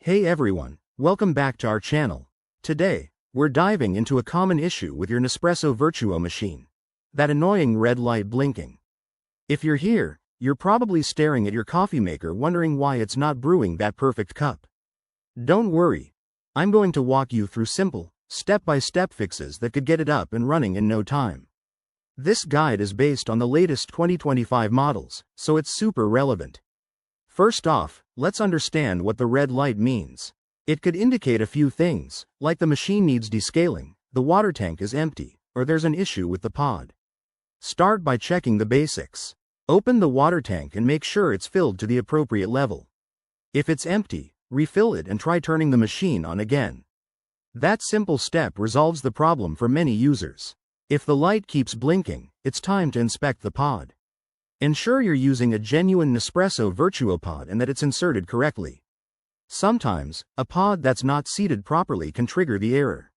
Hey everyone, welcome back to our channel. Today, we're diving into a common issue with your Nespresso Vertuo machine. That annoying red light blinking. If you're here, you're probably staring at your coffee maker wondering why it's not brewing that perfect cup. Don't worry. I'm going to walk you through simple, step-by-step fixes that could get it up and running in no time. This guide is based on the latest 2025 models, so it's super relevant. First off, let's understand what the red light means. It could indicate a few things, like the machine needs descaling, the water tank is empty, or there's an issue with the pod. Start by checking the basics. Open the water tank and make sure it's filled to the appropriate level. If it's empty, refill it and try turning the machine on again. That simple step resolves the problem for many users. If the light keeps blinking, it's time to inspect the pod. Ensure you're using a genuine Nespresso Vertuo pod and that it's inserted correctly. Sometimes, a pod that's not seated properly can trigger the error.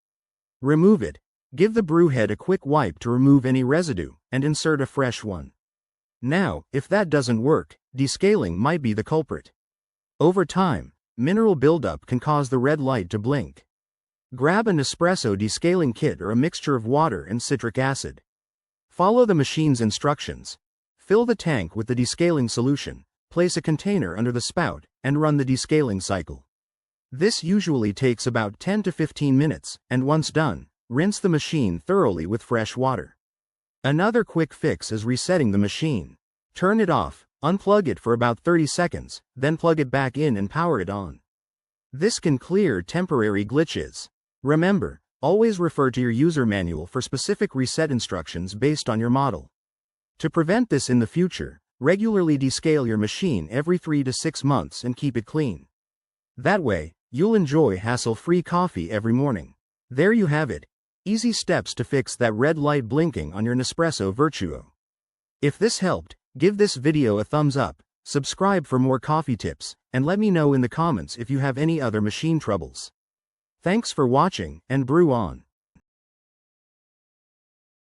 Remove it. Give the brew head a quick wipe to remove any residue, and insert a fresh one. Now, if that doesn't work, descaling might be the culprit. Over time, mineral buildup can cause the red light to blink. Grab a Nespresso descaling kit or a mixture of water and citric acid. Follow the machine's instructions. Fill the tank with the descaling solution, place a container under the spout, and run the descaling cycle. This usually takes about 10 to 15 minutes, and once done, rinse the machine thoroughly with fresh water. Another quick fix is resetting the machine. Turn it off, unplug it for about 30 seconds, then plug it back in and power it on. This can clear temporary glitches. Remember, always refer to your user manual for specific reset instructions based on your model. To prevent this in the future, regularly descale your machine every 3 to 6 months and keep it clean. That way, you'll enjoy hassle-free coffee every morning. There you have it. Easy steps to fix that red light blinking on your Nespresso Vertuo. If this helped, give this video a thumbs up, subscribe for more coffee tips, and let me know in the comments if you have any other machine troubles. Thanks for watching, and brew on.